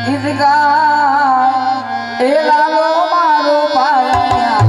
ગીત ગાય એ લાલો મારો પાયા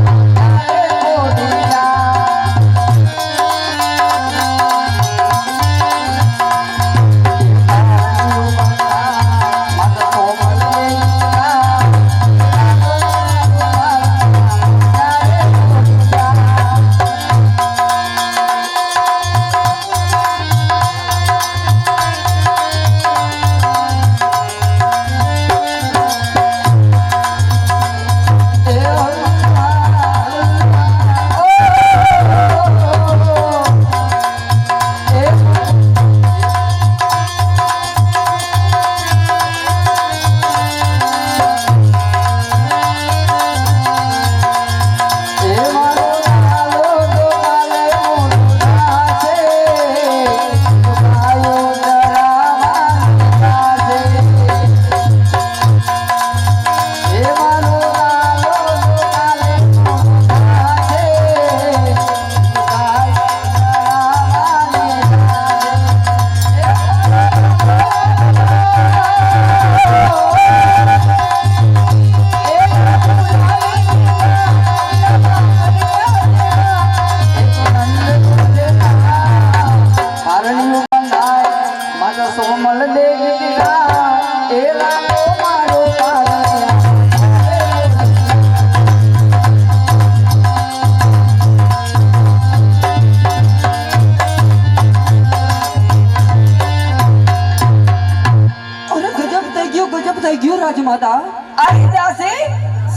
રાજમાતા આઈ દાસી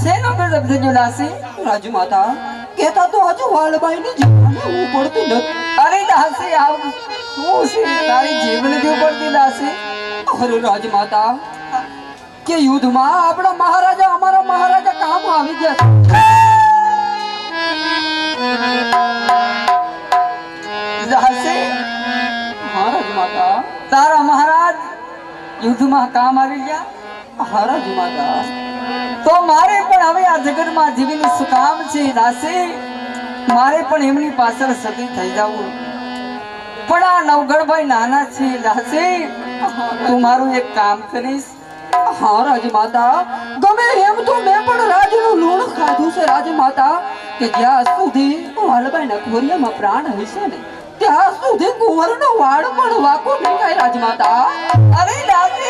સેનો ગજબ થયો દાસી રાજમાતા કહેતા તો હજુ વાલબાઈની જીવને ઉપડતી નથી. અરે દાસી આવ શું છે તારી જીવન જે પડતી દાસી? અરે રાજમાતા કે યુદ્ધમાં આપણા મહારાજા અમારા મહારાજા કામ આવી ગયા દાસી હા રાજમાતા તારા મહારાજ યુદ્ધમાં કામ આવી ગયા? હા રાજમાતા તો મારે પણ હવે આ જગતમાં જીવીને શું કામ છે દાસી? મારે પણ એમની પાછળ સતી થઈ જવું, પણ આ નવગણભાઈ નાના છે દાસી, તું મારું એક કામ કરીશ? હા રાજમાતા ગમે એમ તો મેં પણ રાજનું લૂણ ખાધું છે રાજમાતા કે જ્યાં સુધી વાલબાઈના ખોરિયામાં પ્રાણ હશે ને ત્યાં સુધી કુંવરનો વાળ પણ વાકો નહીં થાય રાજમાતા. અરે દાસી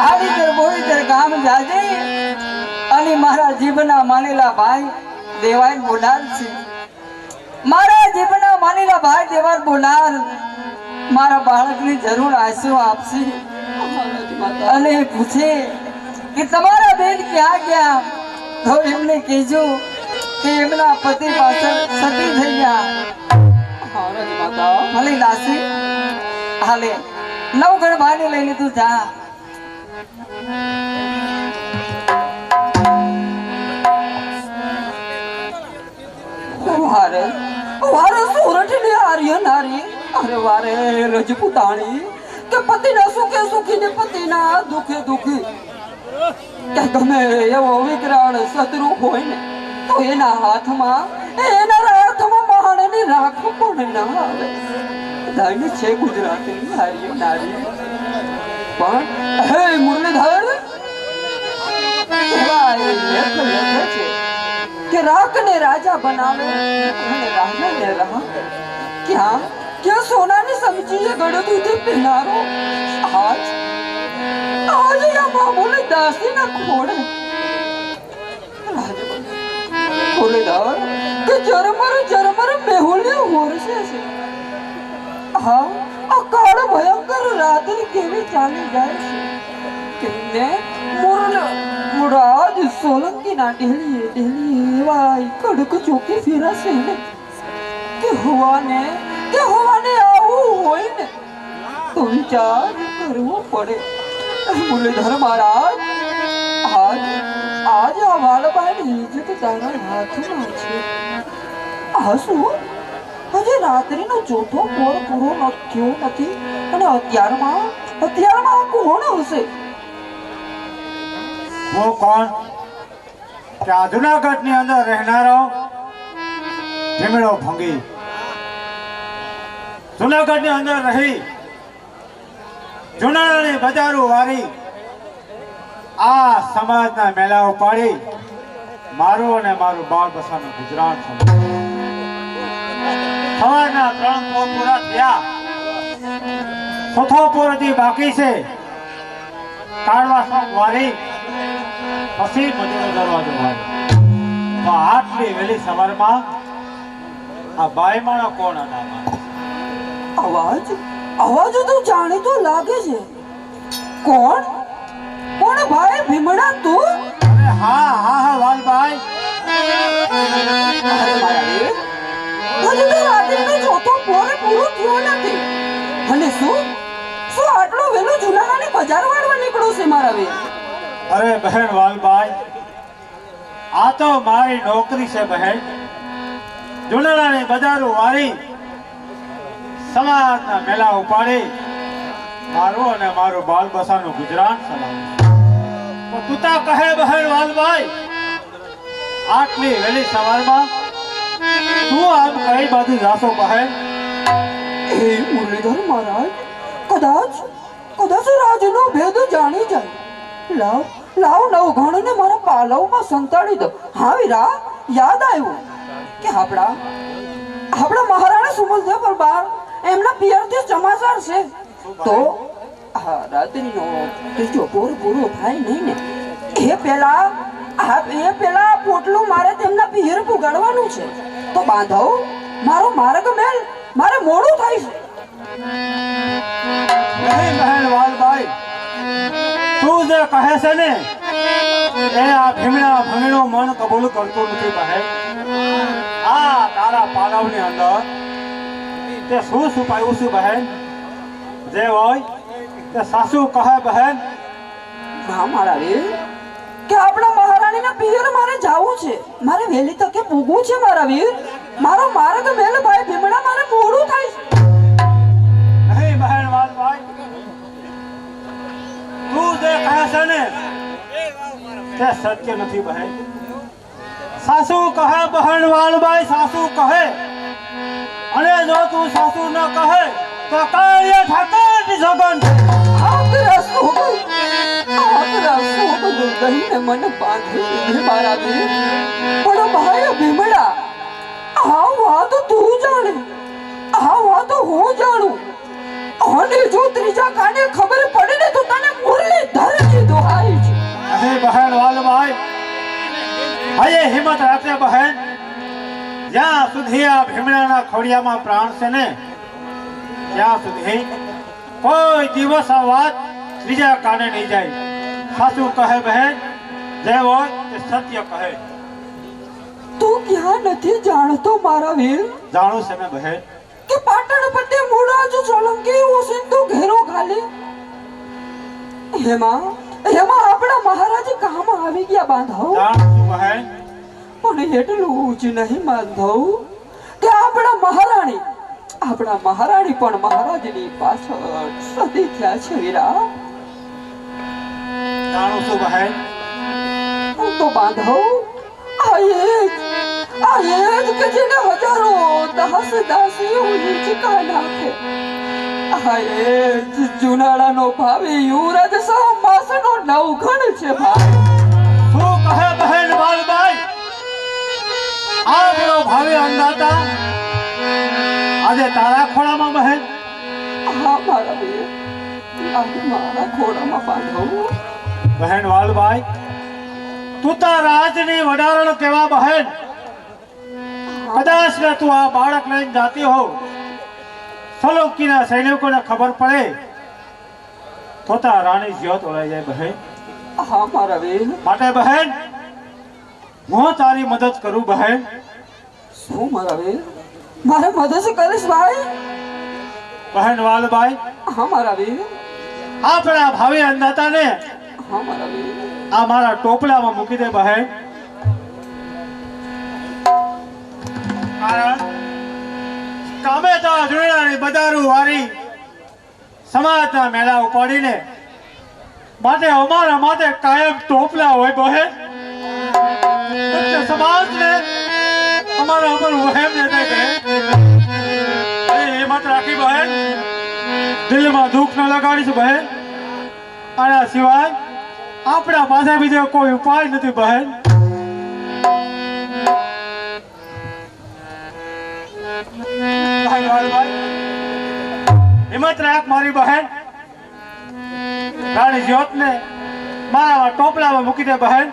આવી તર બોલી તર ગામ જાજે અને મારા જીવના માનેલા ભાઈ દેવાય બોલાર છે. મારા જીવના માનેલા ભાઈ દેવાય બોલાર મારા બાળકની જરૂર આશો આપશે અને પૂછે કે તમારા બેન ક્યાં ગયા, તો એમને કહેજો કે એમના પતિ પાછળ સતી થઈ ગયા. હા રાજમાતા ભલે દાસી હાલે નવગણ ભાઈને લઈને તું જા. વારે વારે સોરઠની આર્ય નારી અરે વારે રજપૂતાણી કે પતિના સુખે સુખી ને પતિના દુખે દુખી કે ગમે એવો વિકરાળ શત્રુ હોય ને તો એના હાથમાં મહાણની રાખ પણ ના આવે. દાઈની છે ગુજરાતની આર્ય નારી પણ હે મુરલીધર કહેવાય લેખ લખે છે કે રાખને રાજા બનાવે અને રાજાને રાહ ક્યાં ક્યાં સોનાની સમજીએ ગળદૂધી પીનારો આજ આ મામૂલી દાસીના ખોડે મુરલીધર કે જરમર મેહુલ્ય હોરશે છે. હા આ કાળ ભયંકર રાત્રિ કેવી ચાલી જાય છે કે મુરાદ સોલંકીના ઢેલી એવાય કડક ચોકી ફેરાશે ને કે હોવાને આવું હોય ને તો વિચાર કરવો પડે. મુરલીધર મહારાજ આજ આ વાલબાઈની ઇજ્જત તારા હાથમાં છે. આ શું હજી રાત્રિનો ચોથો પોર પૂરો થયો નથી અને અત્યારમાં કોણ હશે? वो कौन क्या जूनागढ़ ની અંદર રહેનારો ભીમડો ભંગી જૂનાગઢ ની અંદર રહી જૂનાની બજારો વારી આ સમાજના મેળાઓ પાડી મારું અને મારું બાળ બસાનું ગુજરાત સવારના 3 પોર પૂરા થયા, ચોથો પોર હજી બાકી છે. કાઢવા શોખ વારી પછી મજૂરો દરવાજો વારી. તો આટલી વહેલી સવારમાં આ બાઈમાણો કોણ હતા? અવાજ અવાજ તો જાણીતો લાગે છે. કોણ કોણ ભાઈ ભીમડા તું? અરે હા હા હા વાલભાઈ, અરે મારા વીર, હજી તો રાત્રિનો ચોથો પોર પૂરો થયો નથી અને શું શું આટલો વહેલો જુનાણાની બજાર વાળવા નીકળ્યો છે મારા વીર? અરે બહેન વાલભાઈ, આ તો મારી નોકરી છે બહેન. જુનાણાની બજારો વાળી સમાજના મેળા ઉપાડી મારું અને મારું બાલ બસાનું ગુજરાન ચલાવું. તો તું તા કહે બહેન વાલભાઈ, આટલી વહેલી સવારમાં તું આમ કઈ બાજુ જાશો બહેન? હે મુરલીધર મહારાજ, કદાચ કદાચ રાજનો ભેદ જાણી જાય. લાવ લાવ નવઘણને મારા પાલવમાં સંતાડી દો. હા વીરા, યાદ આવ્યું કે આપણા મહારાણા સુમલદેવ પરબાર એમના પિયરથી સમાચાર છે. તો આ રાત્રિનો ત્રીજો પોર પૂરો થાય નહીં ને એ પેલા પોટલું મારે તેમના પિયર પુગાડવાનું છે. તો બાંધવ મારો માર્ગ મેલ, મારે મોડું થાય છે. નહીં બહેન વાલભાઈ, તું જે કહે છે ને એ આ ભીમડા ભંગીનું મન કબૂલ કરતું નથી બહેન. આ તારા પાલવની અંદર તે શું છુપાયું છે બહેન? જે હોય તે સાસુ કહે બહેન. હા મારા વીર, કે આપણા મહારાણીના પિયર મારે જાવું છે, મારે વહેલી તકે પૂગવું છે મારા વીર. મારો માર્ગ મેલ ભાઈ ભીમડા, મારે મોડું થાય છે. નહીં બહેન વાલભાઈ, તું જે કહે છે ને તે સત્ય નથી બહેન. સાસુ કહે બહેન વાલભાઈ, સાસુ કહે. અને જો તું સાસુ ન કહે તો કાળિયા ઠાકરની સોગંદ. આકરા સોગંદ દઈને મને બાંધી દીધી મારા વીર. પણ ભાઈ ભીમડા, આ વાત તું જાણે, આ વાત હું જાણું. અને જો ત્રીજા કાને ખબર પડે ને તો તને મુરલીધરજી દોહાઈ છે. નહીં બહેન વાલભાઈ, હજે હિંમત રાખજે બહેન. જ્યાં સુધી આ ભીમડાના ખોડિયામાં પ્રાણ છે ને ત્યાં સુધી કોઈ દિવસ આ વાત ત્રીજા કાને નહીં જાય. સાચું કહે બહેન, જે હોય તે સત્ય કહે. તું ક્યાં નથી જાણતો મારા વીર જાણું છે ને બહેન. કે પાટણ પટ્ટે મૂળાજ સોલંકી ઓસિંતો ઘેરો ખાલી એમાં આપણા મહારાજ કામ આવી ગયા બાંધવ. જાણું છું બહેન. પણ એટલું જ નહીં બાંધવ કે આપણા મહારાણી પણ મહારાજની પાછળ સદી થયા છે વીરા. જાણું છું બહેન. તો બાંધવ આ એ જ કે જેને હજારો દાસીઓ નીચકા નાખે. આ એ જ જુનાળાનો ભાવિ યુવરાજ માસનો નવઘણ છે ભાઈ. શું કહે બહેન વાલભાઈ? આપણો ભાવિ અંદાતા આજે તારા ખોળામાં બહેન. હા મારા વીર, આજે મારા ખોળામાં બાંધવ. બહેન વાલભાઈ, તું તાર રાજની વડારણ કેવા બહેન. કદાચ ને તું આ બાળક લઈને જાતી હોવ, સોલંકીના સૈનિકોને ખબર પડે તો તાર રાણી જ્યોત ઓળાઈ જાય બહેન. હા મારા વીર. માટે બહેન હું તારી મદદ કરું બહેન. શું મારા વીર, મારે મદદ કરીશ ભાઈ? બહેન વાલભાઈ, હા મારા વીર. આપણા ભાવિ અંદાતાને હા મારા વીર. આ મારા ટોપલામાં મૂકી દે બહેન. કારણ કામે તો જોડાની બજારો વારી સમાજના મેળા ઉપાડીને માટે અમારા માટે કાયમ ટોપલા હોય બહેન. એટલે સમાજને અમારા ઉપર વહેમ ન થાય બહેન. હિંમત રાખી બહેન, દિલમાં દુઃખ ન લગાડીશ બહેન. આના સિવાય આપણા પાસે બીજો કોઈ ઉપાય નથી બહેન. હિંમત રાખ મારી બહેન. રાણી જ્યોતને મારા ટોપલામાં મૂકી દે બહેન.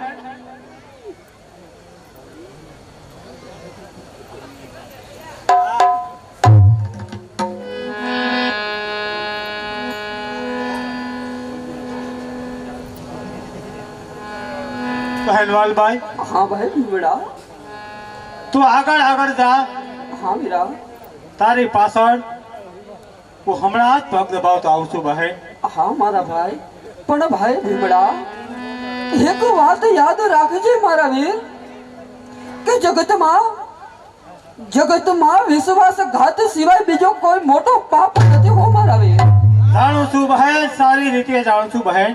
બહેન વાલભાઈ, हाँ भाई भीमड़ा. તું આગળ આગળ જા. हाँ वीरा. તારી પાછળ હું હમણાં જ પગ દબાવતો આવું છું બહેન. हाँ मारा भाई. પણ ભાઈ ભીમડા, એક વાત યાદ રાખજે મારા વીર, કે જગતમાં વિશ્વાસઘાત સિવાય બીજો કોઈ મોટો પાપ નથી હો મારા વીર. જાણું છું બહેન, સારી રીતે જાણું છું બહેન.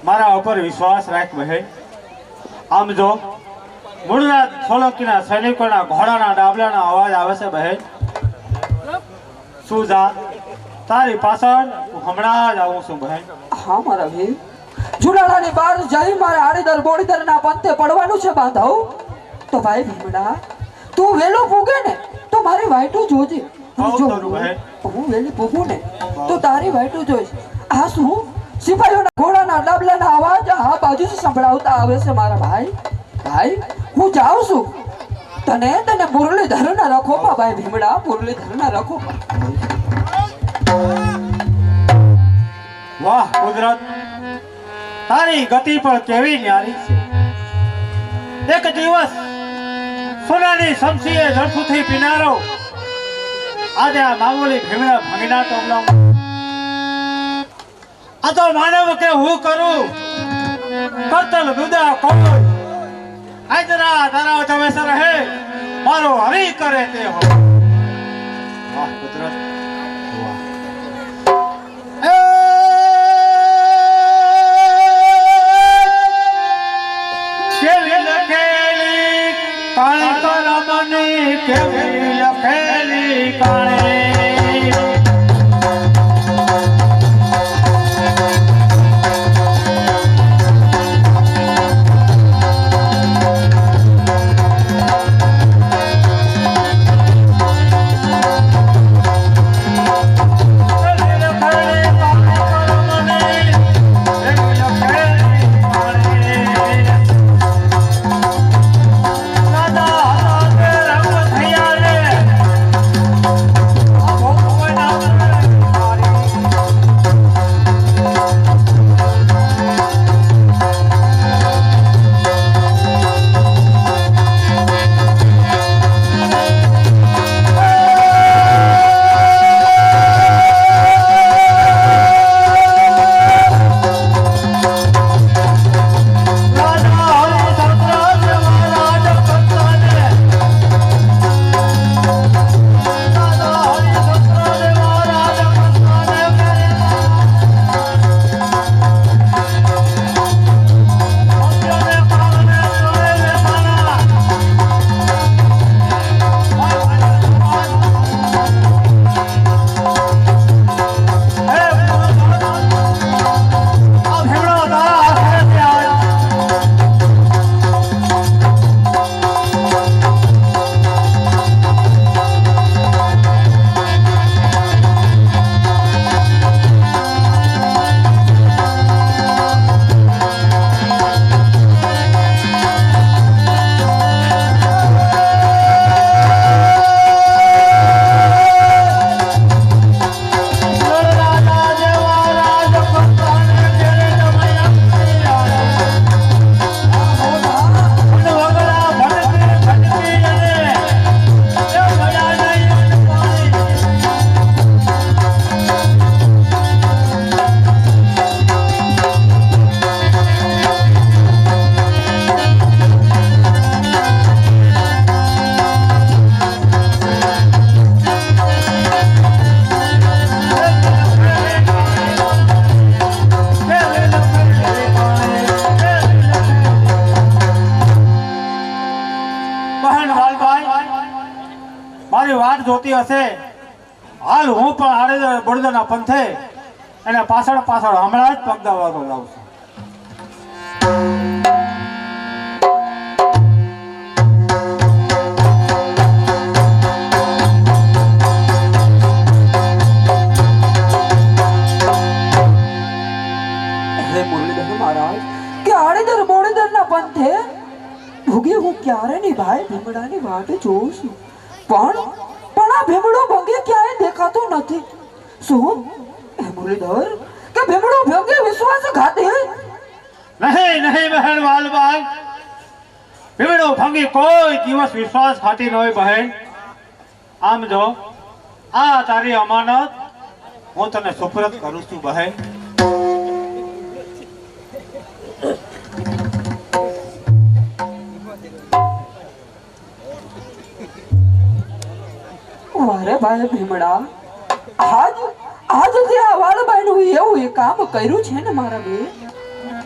મારા ઉપર વિશ્વાસ રાખ બહેન. આમ જો મૂળના સોલંકીના સૈનિકોના ઘોડાના ડાબલાના અવાજ આવે છે બહેન. શું જા, તારી પાછળ હું હમણાં જ આવું છું બહેન. હા મારા વીર. જુનાળાની બહાર જઈ મારે આડીદર બોડીદરના પંથે પડવાનું છે બાંધવ. તો ભાઈ ભીમડા, તું વેલો પૂગે ને તો મારી વાઈટું જોજે. આવું જો તારું બહેન. હું વેલી પૂગું ને તો તારી વાઈટું જોઈશ. આ શું સિપાહીઓના ઘોડાના ડાબલાના અવાજ આ બાજુથી સંભળાવતા આવે છે મારા ભાઈ. ભાઈ હું જાઉં છું. તને મુરલીધર ના રખો પા ભાઈ ભીમડા, મુરલીધર ના રખો પા. વાહ કુદરત, તારી ગતિ પણ કેવી ન્યારી છે. એક દિવસ સોનાની શમશીએ ઝડપથી પીનારો આજે આ મામૂલી ભીમડા ભાંગીના ટોપલામાં. આ તો માનવ કે હું કરું કરતલ દુદા કોઈ આજરા તારા જવેસ રહે મારો હરી કરે તે હો. વાહ કુદરત, વાહ. કેવી લખેલી કાળી કરમની, કેવી લખેલી કાળી. વાટ જોતી હશે. હાલ હું પણ આડે બળદના પંથે અને પાછળ પાછળ હમણાં જ પગ દબાવતો જાઉં છું. મહારાજ કે આડેદર બોડેદર ના પંથે ભોગે હું ક્યારે ની ભાઈ ભીમડાની વાટ જોઉં છું, પણ આ ભીમડો ભંગે ક્યાંય દેખાતો નથી. શું હે મુરલીધર કે ભીમડો ભંગે વિશ્વાસઘાતી? નહીં નહીં બહેન વાલભાઈ, ભીમડો ભંગી કોઈ દિવસ વિશ્વાસઘાતી ન હોય બહેન. આમ જો આ તારી અમાનત હું તને સુપરત કરું છું બહેન. વારે ભાઈ ભીમડા, આજ તે આ વાલબાઈ નું એવું એ કામ કર્યું છે ને મારા બે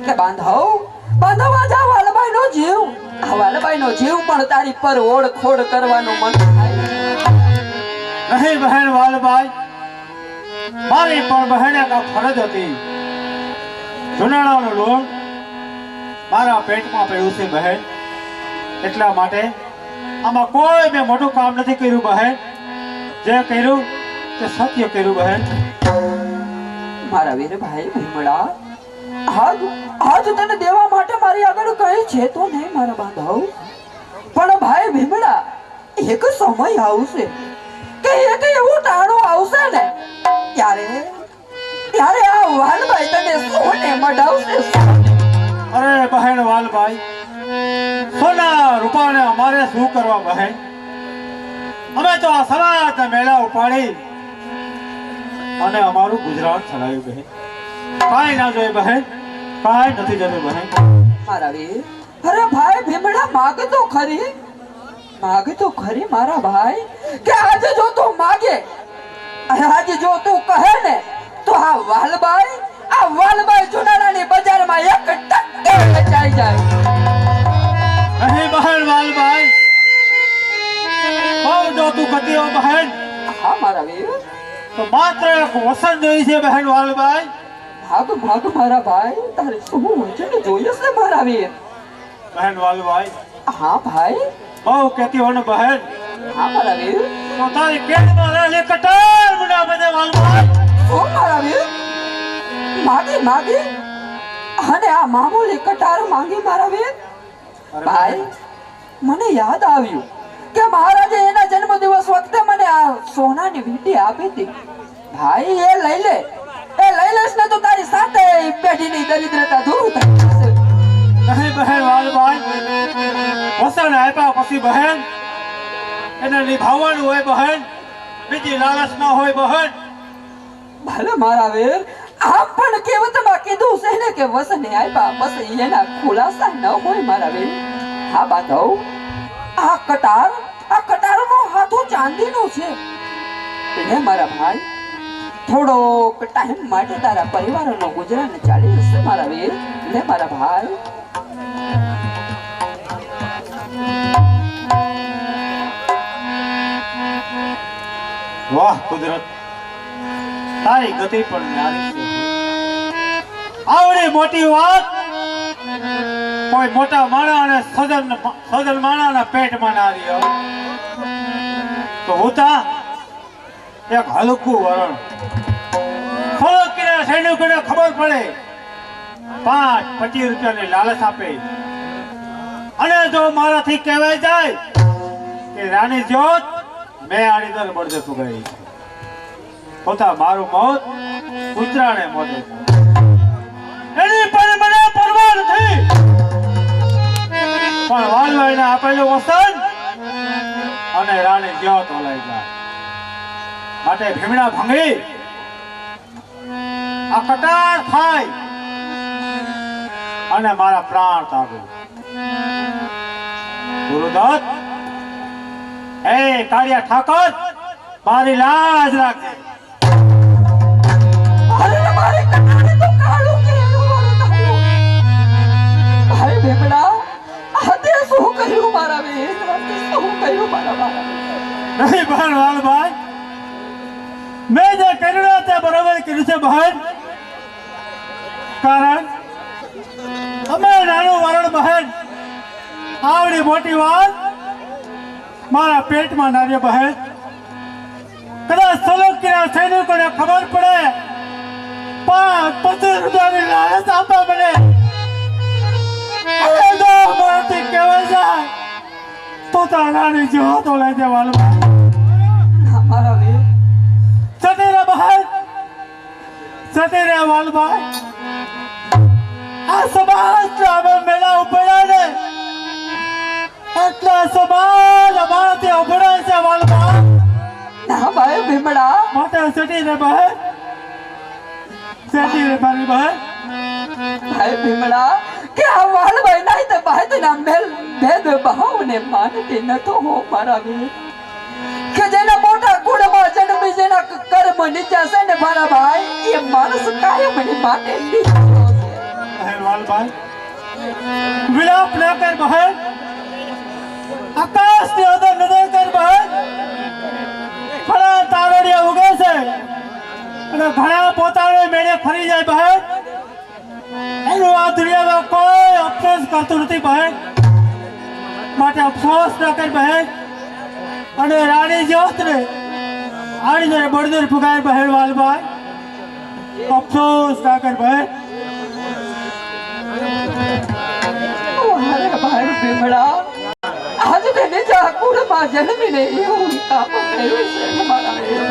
કે બાંધવા જા વાલબાઈ નો જીવ. આ વાલબાઈ નો જીવ પણ તારી પર ઓળખોડ કરવાનું મન થાય. નહીં બહેન વાલભાઈ, મારી પણ બહેને કા ફરજ હતી. જુનાળાનો લોણ મારા પેટમાં પડ્યું છે બહેન, એટલા માટે આમાં કોઈ મેં મોટું કામ નથી કર્યું બહેન. જે કર્યું તે સત્ય કર્યું બહેન. મારા વીર ભાઈ ભીમડા, આજ તને દેવા માટે મારી આગળ કઈ છે તો નહીં મારા બાંધવ, પણ ભાઈ ભીમડા એક સમય આવશે કે એક એવું ટાણું આવશે ને ત્યારે આ વાલભાઈ તને સોને મડાવશે. અરે બહેન વાલભાઈ, સોના રૂપાને અમારે શું કરવા બહેન? અમે તો આ સમાજના મેળા ઉપાડી અને અમારું ગુજરાત ચલાવ્યું બહેન. કાંઈ ના જોઈએ બહેન, કાંઈ નથી જતું બહેન. મારા વીર, અરે ભાઈ ભીમડા માગ તો ખરી મારા ભાઈ કે આજે જો તું માગે, આજે જો તું કહે ને તો આ વાલબાઈ જુનાળાની બજારમાં એક ટકે વેચાઈ જાય. નહીં બહેન વાલભાઈ, બહુ જો તું કહેતી હો બહેન, હા મારા વીર, તો માત્ર એક વસન જોઈ છે બહેન વાલભાઈ. ભાગ મારા ભાઈ, તારે શું વચન જોઈએ છે મારા વીર? બહેન વાલભાઈ, હા ભાઈ, બહુ કહેતી હો ને બહેન, હા મારા વીર. તો તારી પેટમાં રહેલી કટાર મુના બધે વાલભાઈ. ઓ મારા વીર, માગી અને આ મામૂલી કટાર માંગી મારા વીર. ભાઈ, મને યાદ આવ્યું કે મહારાજે એના જન્મદિવસ વખતે મને આ સોનાની વીંટી આપી હતી. ભાઈ એ લઈ લેશ ને તો તારી સાથે પેઢીની દરિદ્રતા દૂર થઈ જશે. નહીં બહેન વાલભાઈ, વસન આપ્યા પછી બહેન એને નિભાવવાનું હોય બહેન, બીજી લાલચ ના હોય બહેન. ભલે મારા વીર, આમ પણ કહેવતમાં કીધું છે ને કે વસને આપ્યા પછી એના ખુલાસા ન હોય મારા વીર. હા બાંધવ, આ કટારનો હાથો ચાંદીનો છે. લે મારા ભાઈ, થોડોક ટાઈમ માટે તારા પરિવારનો ગુજરાન ચાલી જશે મારા વીર. લે મારા ભાઈ. વાહ કુદરત, તારી ગતિ પણ ન્યારી છે. આવડી મોટી વાત કોઈ મોટા માણા અને સજન માણાના પેટમાં ના રહ્યો તો હોતા એક હલકું વરણ. થોડોક કિનારા સૈનિકોને ખબર પડે, 5-25 રૂપિયાની લાલચ આપે અને જો મારાથી કહેવાય જાય કે રાની જ્યોત મેં આની દર બળજતું ગઈ પોતા મારું મોત કૂતરાને મોતે એની પણ મને પરવા નથી. પણ વાલવાઈને આપેલું વસન અને રાણી જ્યોત ઓલાઈ જાય માટે ભીમડા ભંગી આ કટાર થાય અને મારા પ્રાણ તાગો. ગુરુદત્ત, એ કાળિયા ઠાકોર, મારી લાજ રાખજે. અરે મારી કટારે તો કાળું કેલું વરદાયું. ભાઈ ભીમડા, આતે શું કર્યું મારા વીર? શું કર્યું મારા નહીં બહેન વાલભાઈ, મેં જે કર્યું તે બરોબર કર્યું છે બહેન. કારણ અમે નાનું વરણ બહેન, આવડી મોટી વાત મારા પેટમાં નાર્ય બહેન. કદાચ સલોકીના સૈનિકોને ખબર પડે 5-25 રૂપિયાની લાલચ આપે મને લેવા જાય તો તારાની જો તો લઈ દે વાલભાઈ. ના મારા વીર, જતી રે બહેન, જતી રે વાલભાઈ. આ સમાજ અમે મેળા ઉપડ્યા ને એટલા સમાજ અમારાથી ઉભરાય છે વાલભાઈ. ના ભાઈ ભીમડા, માટે જતી રે બહેન, જતી રે મારી બહેન. ભાઈ ભીમડા, કે આ વાલભાઈ નહીં તો ભાઈ તેના મેલ ભેદ ભાવને માનતી ન તો હો મારા વીર. કે જેના મોટા કુળમાં જન્મી જેના કર્મ નીચા છે ને મારા ભાઈ, એ માણસ કાયમની માટે નીચો છે. બહેન વાલભાઈ, વિલાપ ન કર બહેન. આકાશની અંદર નજર કર બહેન. ઘણા તારડિયા ઉગે છે અને ઘણા પોતાને મેળે ફરી જાય બહેન. એનું આ દુનિયામાં કોઈ અફસોસ કરતું નથી બહેન. માટે અફસોસ ન કર બહેન. અને રાણી જ્યોતને આની જોડે બળદોર ફુગાય બહેન વાલભાઈ. અફસોસ ન કર બહેન. અરે ભાઈ ભીમડા, આજ તે નીચા કુળમાં જન્મીને એવું કામ કર્યું છે મારા વીર.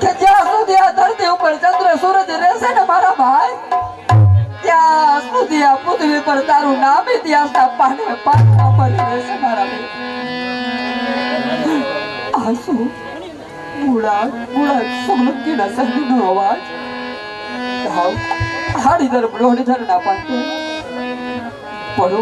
કે જ્યાં સુધી આ ધરતી ઉપર ચંદ્ર સૂરજ રહેશે ને મારા ભાઈ, ત્યાં સુધી આ પૃથ્વી પર તારું નામ ઇતિહાસના પાને પાના પર રહેશે મારા વીર. આ શું બુડા સોલંકીના સંગીતનો અવાજ હાડીધર બ્રોડીધરના પાકે પડો.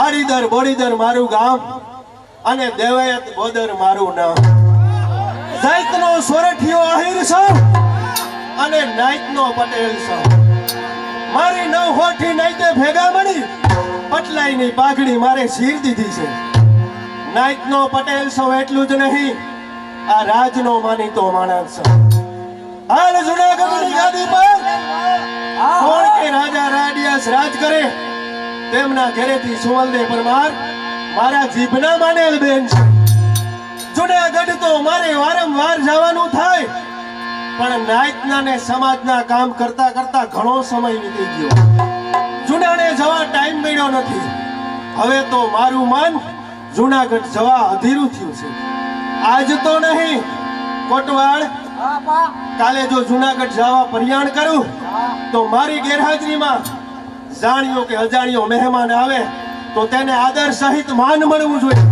હરિદર બોડીદર મારું ગામ અને દેવાયત બોદર મારું નામ. જૈતનો સોરઠિયો આહિર છું અને નાઈતનો પટેલ છું. મારી નવ હોઠી નાઈતે ભેગા મળી પટલાઈની પાઘડી મારે શીર દીધી છે. નાઈતનો પટેલ છું એટલું જ નહીં, આ રાજનો માનીતો માણસ છું. હાલ જુનાગઢની ગાદી પર કોણ કે રાજા રાડિયાસ રાજ કરે તેમના ઘરેથી સુવલદે પરમાર મારા જીભના માનેલ બેન છે. જુનાગઢ તો મારે વારંવાર જવાનું થાય, પણ નાયતના ને સમાજના કામ કરતા કરતા ઘણો સમય વીતી ગયો. જુનાને જવા ટાઈમ મળ્યો નથી. હવે તો મારું મન જુનાગઢ જવા અધીરું થયું છે. આજ તો નહીં, કોટવાડ કાલે જો જુનાગઢ જવા પ્રયાણ કરું તો મારી ગેરહાજરીમાં જાણ્યો કે અજાણ્યો મહેમાન આવે તો તેને આદર સહિત માન મળવું જોઈએ.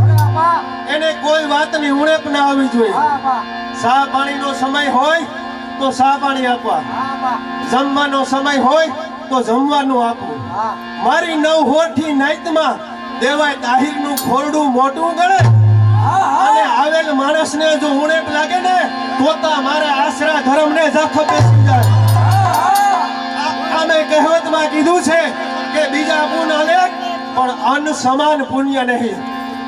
એને કોઈ વાતની ઉણપ ના આવવી જોઈએ. ચા પાણીનો સમય હોય તો ચા પાણી આપવા, જમવાનો સમય હોય તો જમવાનું આપવું. મારી નવ હોઠી નાઈતમાં દેવાય તાહિરનું ખોરડું મોટું ગણે અને આવેલ માણસને જો ઉણેપ લાગે ને તો મારા આશરા ધર્મને ઝાખો બેસી જાય. આમે કહેવતમાં કીધું છે કે બીજા ગુણ અનેક પણ અન્ન સમાન પુણ્ય નહીં,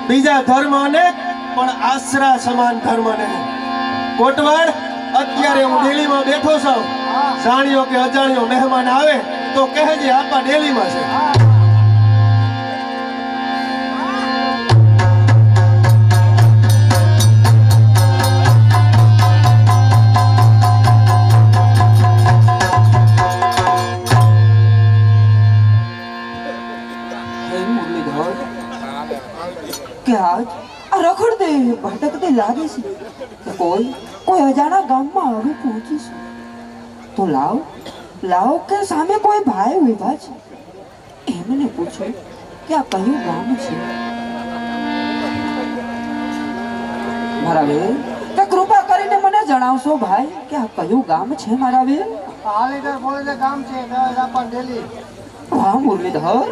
બીજા ધર્મ અનેક પણ આશરા સમાન ધર્મ નહીં. કોટવાડ, અત્યારે હું ડેલીમાં બેઠો છું, જાણ્યો કે અજાણ્યો મહેમાન આવે તો કહેજે આપા ડેલીમાં છે. હે મુરલીધર, કે આજ આ રખડતે ભટકતે લાગે છે કે કોઈ અજાણા ગામમાં હવે પહોંચીશું તો લાવ કે સામે કોઈ ભાઈ ઉભા છે એમને પૂછો કે આ કયું ગામ છે. મારા વેર, કે કૃપા કરીને મને જણાવશો ભાઈ કે આ કયું ગામ છે મારા વેર? વાહ મુરલીધર,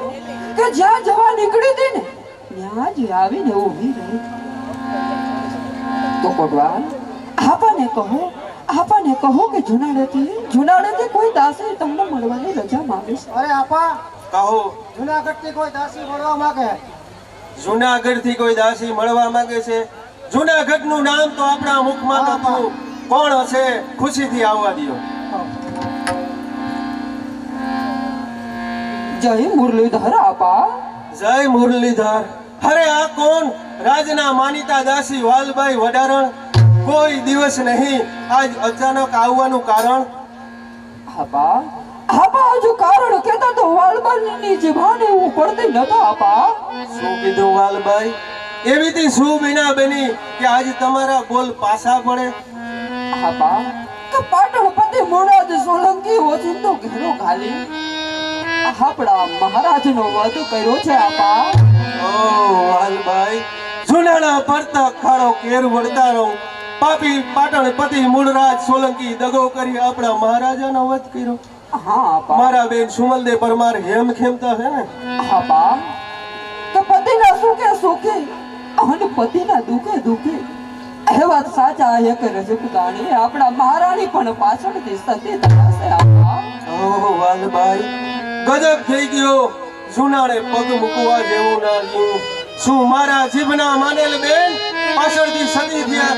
કે જ્યાં જવા નીકળી હતી ને ત્યાં જ આવીને ઊભી રહી. તો કોટવાલ, આપાને કહો કે જુનાગઢથી કોઈ દાસી તમને મળવાની રજા માંગે છે. અરે આપા, કહો. જુનાગઢથી કોઈ દાસી મળવા માંગે. જુનાગઢથી કોઈ દાસી મળવા માંગે છે? જુનાગઢનું નામ તો આપણા મુખમાં હતું. કોણ હશે? ખુશીથી આવવા દો. જય મુરલીધર આપા. જય મુરલીધર. અરે આ કોણ? રાજના માનીતા દાસી વાલભાઈ વડારણ. કોઈ દિવસ નહીં, આજ અચાનક આવવાનું કારણ? આપા હજુ કારણ કેતા તો વાલબાની જીભાને એવું પડતી નતો આપા. શું કીધું વાલભાઈ? એવીથી શું બિના બની કે આજ તમારા બોલ પાછા પડે? આપા કે પાટણ પતિ મોરાજ સોલંકી ઓચિંતો ઘેરો ઘાલી આપણા મહારાજનો વધ કર્યો છે આપા. ઓ વાલભાઈ, જુનાના પડતા ખાડો કેર વળતારો પાપી પાટણ પતિ મૂળરાજ સોલંકી દગો કરી આપણા મહારાજાનો વધ કર્યો. હા આપા. મારા બેન સુમલદે પરમાર હેમ ખેમતા છે ને? આપા કે પતિના સુખે અને પતિના દુખે એ વાત સાચા એક રજપૂતાણી આપણા મહારાણી પણ પાછળથી સતી થશે આપા. ઓહ વાલભાઈ, ગજબ થઈ ગયો. જુનાને પગ મૂકવા જેવું ના રહ્યું. શું મારા જીભના માનેલ બેન પાછળથી સતી થયા?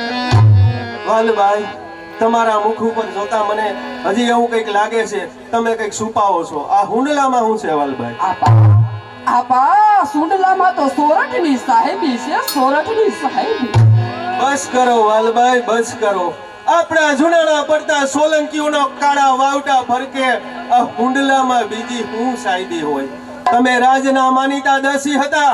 વાલભાઈ, તમારા મુખ ઉપર જોતા મને હજી એવું કંઈક લાગે છે. તમે કંઈક છુપાવો છો. આ હુંડલામાં શું છે વાલભાઈ? આપા સુંડલામાં તો સોરઠની સાહેબી છે, સોરઠની સાહેબી. બસ કરો વાલભાઈ, બસ કરો. આપણા જુનાના પડતા સોલંકીઓનો કાળા વાવટા ફરકે આ હુંડલામાં બીજી શું સાહેબી હોય? તમે રાજના માનીતા દાસી હતા.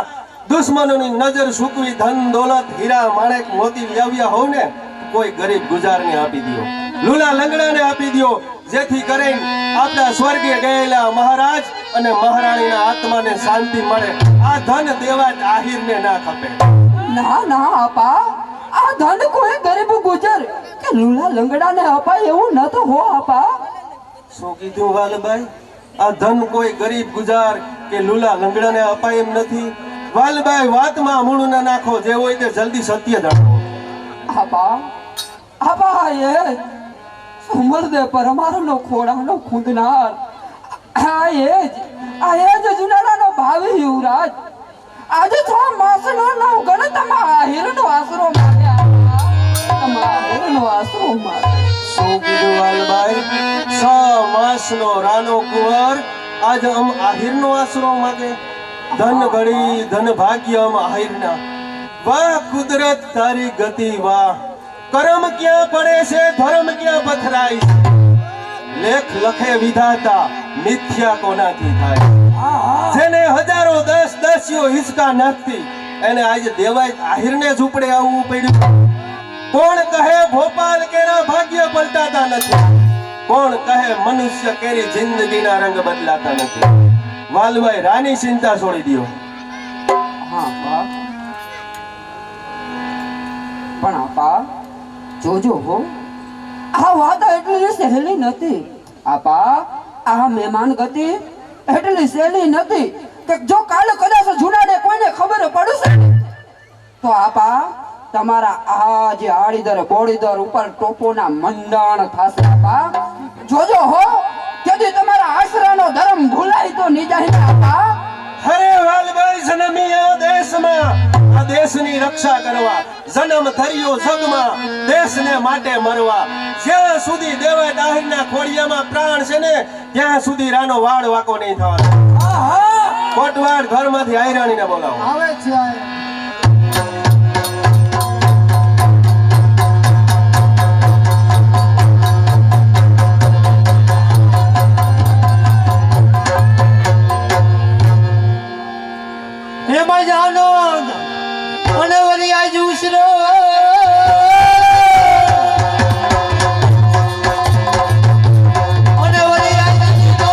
દુશ્મનોની નજર સૂકવી ધન દોલત હીરા માણેક મોતી લાવ્યા હોવ ને, કોઈ ગરીબ ગુજારને આપી દો, લુલા લંગડાને આપી દો, જેથી કરીને આપણા સ્વર્ગે ગયેલા મહારાજ અને મહારાણીના આત્માને શાંતિ મળે. આ ધન દેવા આહિરને ના ખપે. ના આપા, આ ધન કોઈ ગરીબ ગુજર કે લુલા લંગડાને અપાય એવું ન તો હો આપા. શું કીધું વાલભાઈ? આ ધન કોઈ ગરીબ ગુજાર કે લુલા લંગડાને અપાય એમ નથી. વાલભાઈ, વાતમાં મૂળ ના નાખો. જે હોય તે જલ્દી સત્ય જાણો. આપા એ સુમલદે પરમારનો ખોડાનો ખુંદનાર આ એ જ જુનાડાનો ભાવિ યુવરાજ આજે 6 માસનો નવ ગણતમાં આહિરનો આશરો માંગ્યા. તમારા આહિરનો આશરો માંગે. શું કીધું વાલભાઈ? 6 માસનો રાનો કુંવર આજ આહિરનો આશરો માગે? ધન ઘડી ધન ભાગ્ય આહિરના. વાહ કુદરત, તારી ગતિ વાહ. કરમ ક્યાં પડે છે, ધર્મ ક્યાં પથરાય છે? લેખ લખે વિધાતા, મિથ્યા કોનાથી થાય? જેને હજારો દસ્યો હિંચકા નાખતી એને આજે દેવાય આહિરને ઝૂંપડે આવવું પડ્યું. કોણ કહે ભોપાલ કેરા ભાગ્ય પલટાતા નથી? કોણ કહે મનુષ્ય કેરી જિંદગીના રંગ બદલાતા નથી? વાલભાઈ, રાની ચિંતા છોડી દો. હા આપા, પણ આપા જોજો હો, આ વાત એટલી સહેલી નથી. આપા, આ મહેમાન ગતિ એટલી સહેલી નથી કે જો કાલે કદાચ જુનાડે કોઈને કોઈને ખબર પડશે તો આપા તમારા આ જે આડીદર બોડીદર ઉપર ટોપોના મંડાણ થશે આપા જોજો હો કેદી તમારા આશરાનો ધર્મ ભૂલાય તો ની જાય ને આપા હરે વાલભાઈ જન્મી આ દેશમાં આ દેશની રક્ષા કરવા જન્મ ધર્યો જગમાં દેશને માટે મરવા જ્યાં સુધી દેવાય દાહીના ખોડિયામાં પ્રાણ છે ને ત્યાં સુધી રાનો વાળ વાકો નહીં થવાનો કોટવાડ ઘરમાંથી આયરાણીને બોલાવો આવે છે એમાં જ આનંદ અને વળી આજ ઉસરો અને વળી આજ ઉસરો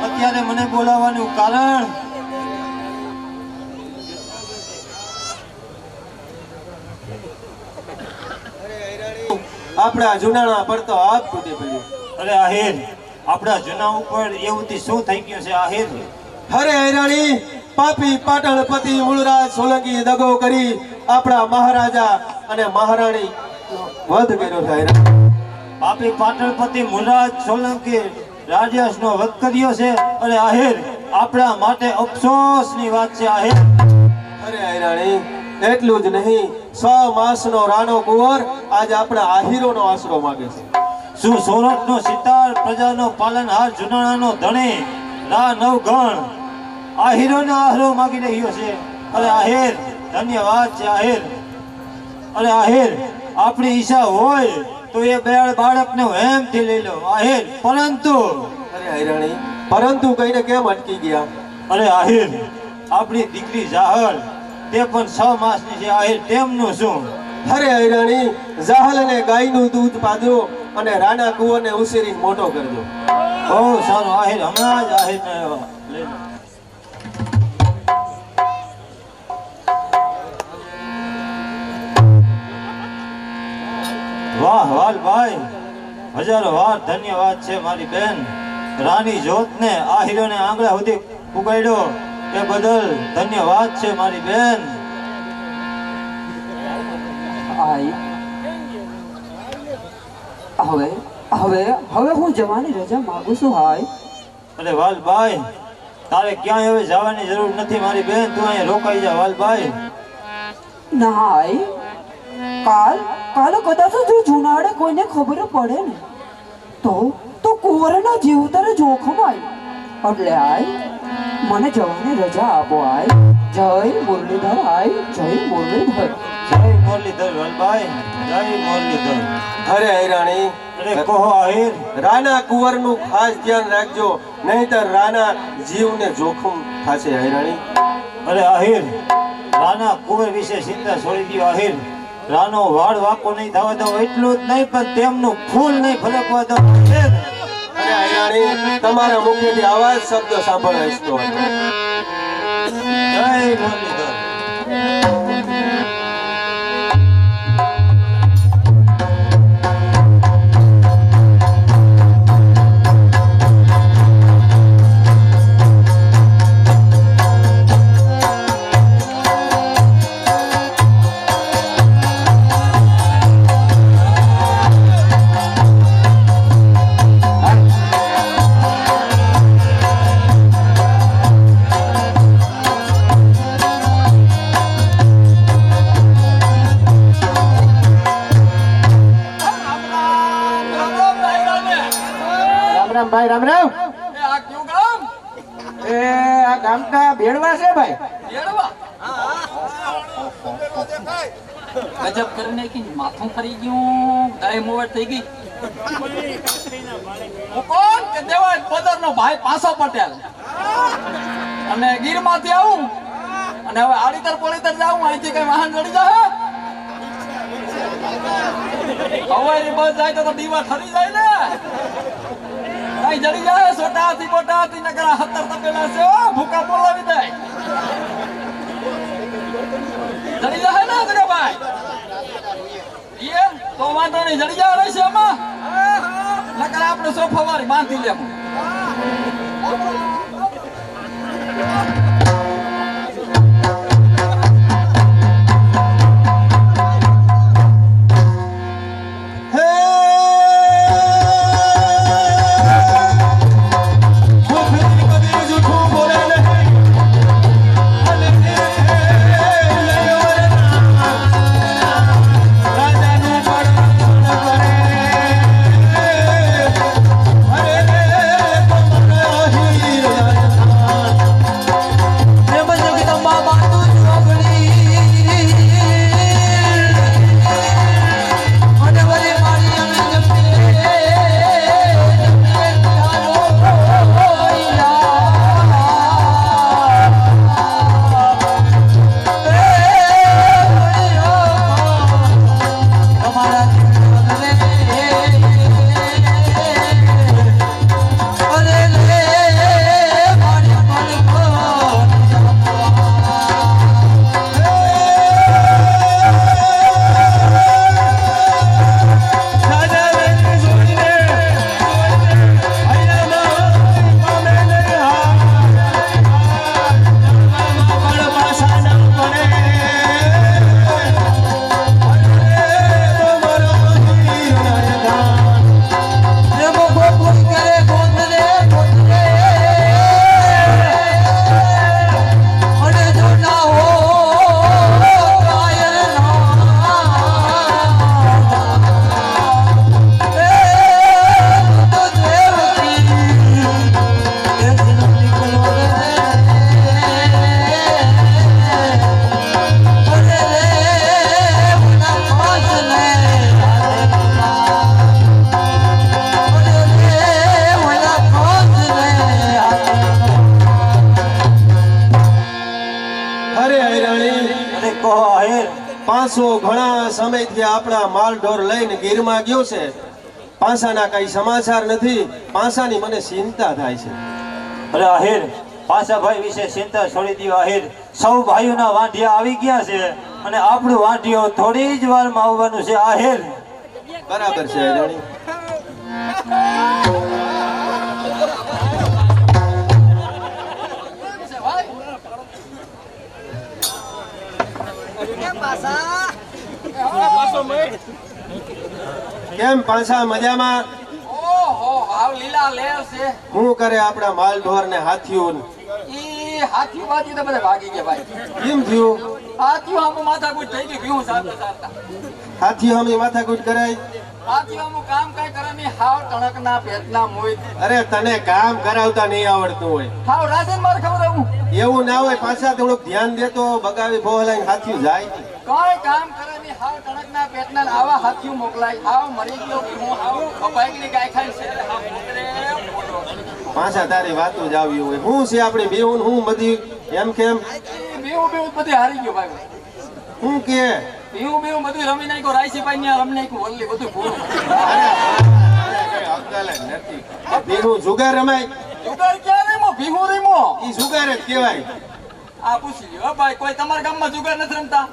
અત્યારે મને બોલાવવાનું કારણ આપણા જુનાણા પડતો હાથ તૂટી પડ્યો અરે આહિર આપણા જૂના ઉપર એવું થી શું થઈ ગયું છે આહિર હરે હૈરાણી પાપી પાટણપતિ મૂળરાજ સોલંકી દગો કરી આપણા મહારાજા અને મહારાણી વધ કર્યો છે હૈરાણી પાપી પાટણપતિ મુરાજ સોલંકી રાજ્યનો વધ કર્યો છે અને આહિર આપણા માટે અફસોસની વાત છે આહિર અરે હૈરાણી એટલું જ નહીં 100 માસનો રાનો કુંવર આજ આપણા આહીરોનો આશરો માંગે છે શું સોરઠનો સિતાર પ્રજાનો પાલનહાર જુનાણાનો ધણી રા નવગણ આહિરોનો આહરો માગી રહ્યો છે અરે આહિર ધન્યવાદ છે આહિર અરે આહિર આપણી ઈચ્છા હોય તો એ બેળ બાળકને હેમથી લઈ લો આહિર પરંતુ અરે હૈરાણી પરંતુ કહીને કેમ અટકી ગયા અરે આહિર આપણી દીકરી જાહર તે પણ 6 માસની છે આહિર તેમનું શું અરે હૈરાણી જાહલને ગાયનું દૂધ પાજો અને રાણા કુંવરને ઉછેરી મોટો કરજો બહુ સારું આહિર હમણાં જ આહિરને લઈ લો વાહ વાલભાઈ હજારો વાર ધન્યવાદ છે મારી બેન રાની જોતને આહિરોને આંગળા સુધી પુગાડ્યો એ બદલ ધન્યવાદ છે મારી બેન આઈ હવે હવે હવે હું જવાની રજા માંગુ છું હાય અરે વાલભાઈ તારે ક્યાંય હવે જવાની જરૂર નથી મારી બેન તું અહીંયા રોકાઈ જા વાલભાઈ ના હાય કાલે કદાચ જો જુનાડે કોઈને ખબર પડે ને તો કુંવરના જીવ તારે જોખમ આય એટલે આય મને જવાની રજા આપો આય જય મુરલીધર આય જય મુરલીધર જય મુરલીધર વાલભાઈ જય મુરલીધર અરે હૈરાણી અરે કહો આહિર રાણા કુંવરનું ખાસ ધ્યાન રાખજો નહીંતર રાણા જીવને જોખમ થશે હૈરાણી અરે આહિર રાણા કુંવર વિશે ચિંતા છોડી દો આહિર રાનો વાળ વાકો નહીં થવા દો એટલું જ નહીં પણ તેમનું ફૂલ નહીં ફરકવા દો અરે આયરાણી તમારા મુખેથી આવા જ શબ્દો સાંભળાઈશ તો જય મુરલીધર ભાઈ રામ રામ આ કયું ગામ? એ આ ગામના ભેળવા છે ભાઈ ભેળવા? ગજબ કરીને કે માથું ફરી ગયું, ગાય મોવટ થઈ ગઈ. હું કોણ કે દેવાય પદરનો ભાઈ પાસો પટેલ, અને ગીરમાંથી આવું અને હવે આડીતર પોલીતર જાઉં, અહીંથી કઈ વાહન ચડી જાય. હવાઈની બસ જાય તો દીવા ઠરી જાય ને, કઈ જડી જાય છોટા હાથી મોટા હાથી નકરા 70 તપેલા છે, ભૂકા બોલાવી દે. જડી જાય ને જગાભાઈ? એ તો વાંધો નહીં, જડી જાય રહેશે આમાં, નકર આપણે સોફા વાળી બાંધી લેવું. પાસો ઘણા સમયથી આપણા માલ ઢોર લઈને ગીરમાં ગયો છે, પાસાના કઈ સમાચાર નથી. પાસાની મને ચિંતા થાય છે. અરે આહિર, પાસા ભાઈ વિશે ચિંતા છોડી દો આહિર. સૌ ભાઈઓના વાંઢિયા આવી ગયા છે અને આપણું વાંઢિયો થોડી જ વારમાં આવવાનું છે આહિર. બરાબર છે રાણી. કેમ પાછા મજામાં? ઓહો, હાવ લીલા લેર છે. શું કરે આપણા માલ ઢોર ને હાથીઓ? ઈ હાથી વાથી તો બધા ભાગી ગયા ભાઈ. કેમ થયું? હાથીઓ આમ માથાકૂટ થઈ ગઈ, ભીવું સારતા સારતા. હાથીઓ અમે માથાકૂટ કરાય? હાથીઓ આમ કામ કઈ કરે નહીં, હાવ ટણકના પેટના મોય. અરે તને કામ કરાવતા નહીં આવડતું હોય? હાવ રાધન મારે ખબર આવું એવું ના હોય. પાછા થોડુંક ધ્યાન દેતો બગાવી બોલાઈને હાથીઓ જાય. કોઈ કામ કરે નહીં, હાવ ટણકના પેટના આવા હાથીઓ મોકલાય. હાવ મરી ગયો ભીમો, હાવ અપાઈની ગાય ખાઈ છે, હાવ મોકલે બોલો. પાછા તારી વાતો જ આવી હોય. શું છે આપણે બેવું હું બધી એમ કેમ બેવું બેવું બધી હારી ગયો ભાઈ. હું કે પીવું બીવું બધું રમી નાખ્યું, રાઈસી પાઈ ને રમી નાખ્યું, ઓલી બધું પૂરું. અક્કલ જ નથી. બીનું જુગાર રમાય જુગાર ક્યાં રમ્યો? ભીહું રમ્યો. ઈ જુગાર જ કહેવાય. આ પૂછી લ્યો હો ભાઈ, કોઈ તમારા ગામમાં જુગાર નથી રમતા?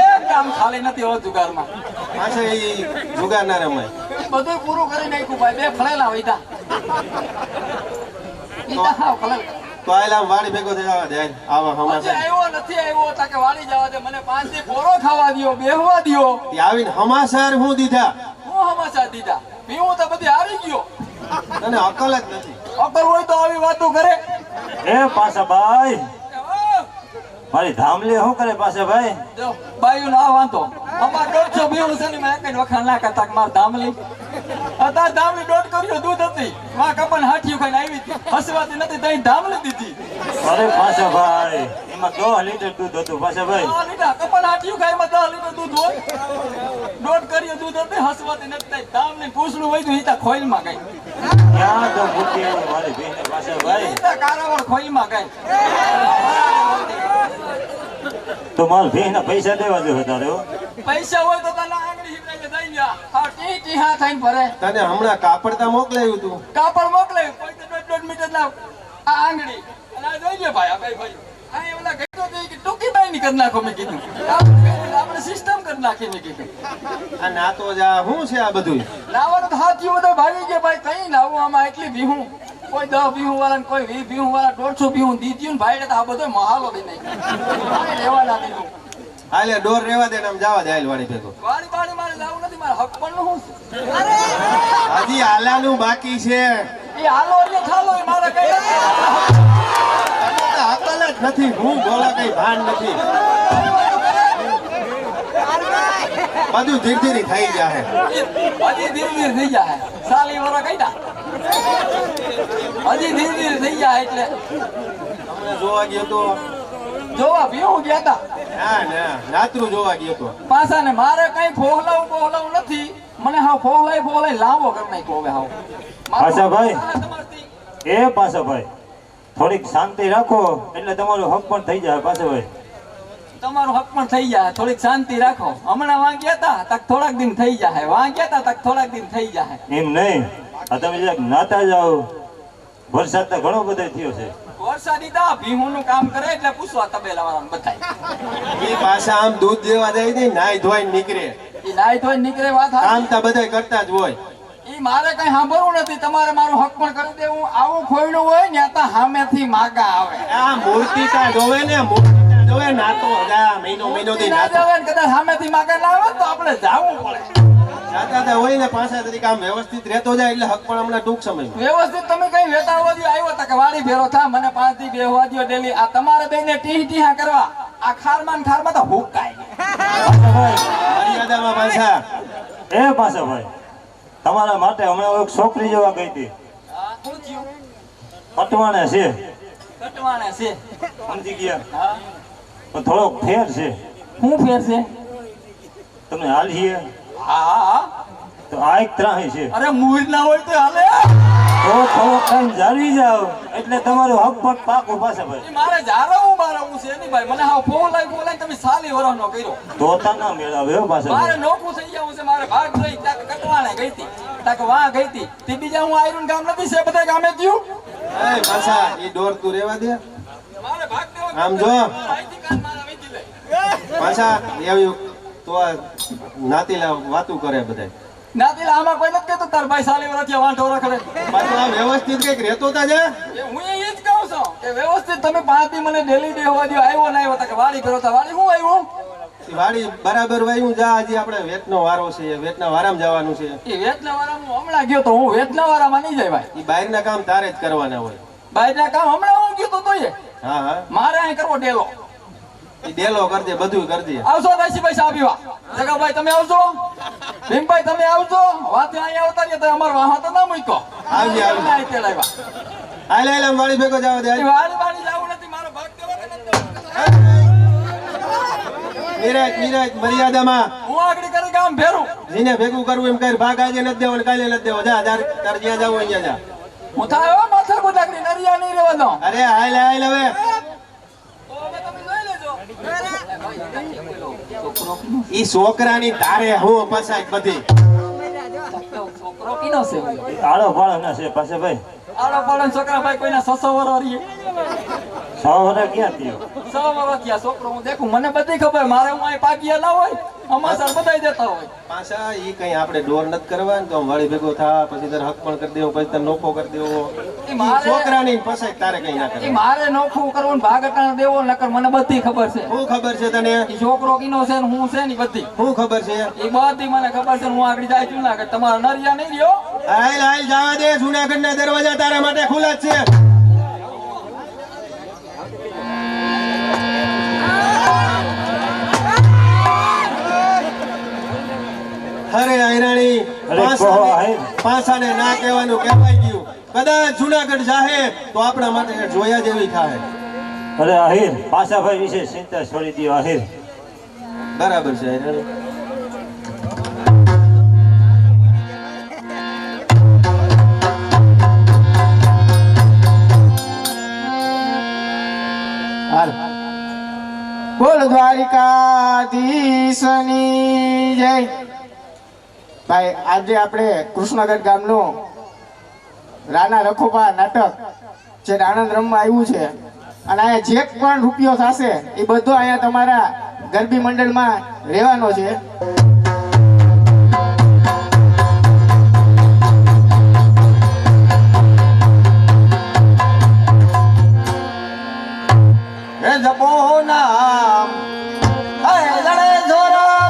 એક ગામ ખાલી નથી હો જુગારમાં. પાછા ઈ જુગાર ના રમાય. બધું પૂરું કરી નાખ્યું ભાઈ, બે ફળેલા વૈધા. ઈતા હાવ ફળેલા. તો આયલા વાડી ભેગો થઈ જવા દે આવા હજી હમાસા આવ્યો નથી આવ્યો, તાકે વાળી જવા દે, મને 5 દી પોરો ખાવા દ્યો, બેહવા દ્યો. ઈ આવીને હમાસાર હું દીધા હું હમાસા દીધા, પીવું તો બધી હારી ગયો. તને અકલ જ નથી. અકલ હોય તો આવી વાતો કરે. એ પાછા ભાઈ, મારી ધામલી શું કરે પાછા ભાઈ? જો બાયું ના વાંધો, અમાર 150 બીવું છે ને, મેં કઈ વખાણ ના કરતા કે માર ધામલી. અત્યારે ધામલી 1.5 કર્યો દૂધ હતી, માં કપન હાઠિયું ખાઈને આવી હતી, હસવાતી નથી તઈ ધામલી દીધી. અરે પાછા ભાઈ, એમાં 10 લીટર દૂધ હતું પાછા ભાઈ. 10 લીટર કપન હાઠિયું ખાય એમાં 10 લીટર દૂધ હોય. 1.5 કર્યો દૂધ હતી, હસવાતી નથી તઈ ધામલી પૂછડું વૈધું ઈતા ખોઈલમાં ગઈ. ક્યાં તો મૂકી આવ્યું મારી બહેને પાછા ભાઈ. ઈતા કારાવળ ખોઈલમાં ગઈ. તો મારા બહેને પૈસા દેવા દો તારે હો. પૈસા હોય તો તને આંગળી હિબરાઈને દઈ જા. હા ટી ટી હા થઈને ભરે. તને હમણાં કાપડતા મોકલાયું તું. કાપડ મોકલે, કોઈ તો 1.5 મીટર ના આ આંગળી. અને આ જોઈએ ભાઈ, આ ભાઈ આ એવલા ગઈતો તો કે ટૂંકી બાઈ ની કરી નાખો મેં કીધું. આપણે સિસ્ટમ કરી નાખી મેં કીધું. આ નાતો જા શું છે આ બધું? નાવાનું તો હાથીઓ બધા ભાગી ગયા ભાઈ, કઈ નાવું આમાં એટલી ભીહું. કોઈ 10 ભીહું વાળા ને કોઈ 20 ભીહું વાળા 150 ભીહું દીધું ને ભાઈ, તો આ બધો મહાલો દઈ નાખ્યો. લેવા ના દીધું. હાલે ડોર રેવા દે ને આમ જવા દે હાલ વાડી ભેગો. વાળી બાળી મારે લાવું નથી, મારે હક પણ શું છે? હજી હાલાનું બાકી છે. એ હાલો એટલે ખાલો, એ મારે કઈ નથી. અકલ જ નથી. હું બોલા કઈ ભાન નથી. બધું ધીરે ધીરે થઈ જાય. હજી ધીરે ધીરે થઈ જાય. સાલી વરો કઈ ના હજી ધીરે ધીરે થઈ જાય. એટલે હમણાં જોવા ગયો તો જોવા ભીહું ગયા તા ના નાતરું જોવા ગયો તો. પાછા ને મારે કઈ ફોહલાવું નથી. મને હાવ ફોહલાઈ લાંબો કરી નાખ્યો હવે હાવ. પાછા ભાઈ. તમારથી એ પાછા ભાઈ, થોડીક શાંતિ રાખો એટલે તમારો હક પણ થઈ જાય પાછા ભાઈ. તમારું હક પણ થઈ જાય, થોડીક શાંતિ રાખો. હમણાં વાં ગયા તા તક થોડાક દિન થઈ જાય, વાં ગયા તા તક થોડાક દિન થઈ જાય. એમ નહીં, આ તમે જરાક નાતા જાઓ. વરસાદ તો ઘણો બધો થયો છે. વરસાદી તા ભીહું નું કામ કરે એટલે પૂછવા તબેલા વાળાને બતાય. એ પાછા આમ દૂધ દેવા જાય ને નાઈ ધોઈને નીકળે. એ નાઈ ધોઈ નીકળે વાત કામ હાચી. તો બધા કરતા જ હોય. ઈ મારે કઈ સાંભળવું નથી. તમારે મારું હક પણ કરી દેવું. આવું ખોયડું હોય ને ત્યાં સામેથી માગા આવે. આ મૂર્તિ તા જોવે ને, મૂર્તિ તા જોવે નાતો જા મહિનો થી ના નાતો. જવાય ને કદાચ સામેથી માગા ના આવે તો આપણે જાવું પડે. જાતા તા હોય ને પાછા તરીકે આમ વ્યવસ્થિત રહેતો જાય એટલે હક પણ હમણાં ટૂંક સમયમાં. વ્યવસ્થિત તમે કઈ વેતાવા દ્યો, આવ્યો તા કે વાડી ભેરો થા, મને 5 દી બેહવા દ્યો ડેલી. આ તમારે બેને ટીહા કરવા, આ ખારમાં તો હુકાય. પાછા ભાઈ, મર્યાદામાં પાછા. એ પાછા ભાઈ, તમારા માટે હમણાં એક છોકરી જોવા ગઈ હતી. હા, શું થયું? પટવાણે છે, કટવાણે છે. સમજી ગયા? હા, પણ થોડોક ફેર છે. શું ફેર છે? તમે હાલ છીએ હા, તો આ એક ત્રાહી છે. અરે મૂળ ના હોય તો હાલે. તો થોડોક ટાઈમ જાળવી જાઓ એટલે તમારો હક પણ પાકો પાછા ભાઈ. ઈ મારે જારવું બારવું છે નહીં ભાઈ. મને હા ફોલાઈ તમે સાલી વરસનો કર્યો. તોતા ના મેળાવે હો પાછા મારે ભાઈ. નોખું થઈ જવું છે. મારે ભાગ લઈ તાક કટવાણે ગઈ હતી, તાક વાં ગઈ હતી. તે બીજા હું આયરુન ગામ નથી છે, બધા ગામે થયું. એ પાછા એ ડોર તું રેવા દે. મારે ભાગ દેવો. આમ જો. માહિતી કાન મારા વેચી લે. પાછા એવી તો આ નાતીલા વાતું કરે બધા. નાતીલા આમાં કોઈ નથી કહેતો તાર ભાઈ સાલી વરસિયા વાંઢો રખડે. પાછું આ વ્યવસ્થિત કઈક રહેતો તા છે. એ હું એ જ કહું છું કે વ્યવસ્થિત તમે 5 દી મને ડેલી બેહવા દ્યો. આવ્યો ના આવ્યો તાકે વાડી ફેરો તા. વાડી હું આવ્યું? વાડી બરાબર વાયું જા. હજી આપણે વેતનો વારો છે, વેતના વારામાં જવાનું છે. એ વેચનાવાળા હું હમણાં ગયો તો. હું વેચનાવાળામાં નહીં જાય ભાઈ. એ બહારના કામ તારે જ કરવાના હોય. બહારના કામ હમણાં હું ગયો તો તોય હા હા મારે અહીં કરવો ડેલો. એ ડેલો કરજે, બધું કરજે. આવશો રાશીભાઈ સા પીવા? જગાભાઈ તમે આવશો? ભીમભાઈ તમે આવશો? વાતે અહીંયા આવતા રહ્યા તો અમાર વાહા તો ના મૂક્યો. આવજે, આવજે. ના અહીં તેડાવ્યા. હાલે હાલે આમ વાડી ભેગો જવા દે. એ વાળી વાળી જાવું નથી. મારો ભાગ દેવો કે નથી દેવો? નિરાજ મર્યાદામાં. હું આગળ કરી કામ ફેરું. જેને ભેગું કરવું એમ કર. ભાગ આજે નથી દેવો ને કાલે નથી દેવો. જા તાર જ્યાં જવું અહીંયા જા. હું થાય માથર કોટાકડી નરિયા નહીં રહેવાનો. અરે હાલ હાલ હવે. તો હવે તમે જોઈ લેજો. ઈ છોકરાની તારે હું પસાય બધી છોકરો કીનો છે આળો ભાળો ના છે પાસે ભાઈ આડો પાડો છોકરા ભાઈ કોઈના 600 વર્ષ રહી 100 વર્ષ ક્યાં થયો 100 વર્ષ થયા છોકરો હું દેખું મને બધી ખબર મારે હું અહીં પાકીયા ના હોય અમાસર બધાય દેતા હોય પાછા ઈ કઈ આપણે ડોર નથી કરવા ને તો વાળી ભેગો થા પછી તારે હક પણ કરી દેવો પછી તારે નોખો કરી દેવો ઈ મારે- છોકરાની પસાય તારે કઈ ના ઈ કરે મારે નોખું કરવું ભાગ અટાણ દેવો નકર મને બધી ખબર છે શું ખબર છે તને ઈ છોકરો કીનો છે ને હું છે ની બધી શું ખબર છે એ બધી મને ખબર છે ને હું આગળ જાય છું ના કે તમારા નરિયા નહીં રહ્યો હાલ હાલ જવા દે જુનાગઢ ના દરવાજા તારા માટે ખુલ્લા જ છે અરે આયરાણી અરે કહો આહિર. પાસાને ના કહેવાનું કહેવાય ગયું કદાચ જુનાગઢ જાહે તો આપણા માટે જોયા જેવી થાય અરે આહિર પાછા ભાઈ વિશે ચિંતા છોડી દો આહિર બરાબર છે આયરાણી હાલ બોલ દ્વારિકાધીશની જય ભાઈ આજે આપણે કૃષ્ણગઢ ગામનું રાણા રખોપા નાટક જે આનંદ રમવા આવ્યું છે અને અહીંયા જે પણ રૂપિયો થશે એ બધો અહીંયા તમારા ગરબી મંડળમાં રહેવાનો છે હે જપો નામ હે જડે જોરા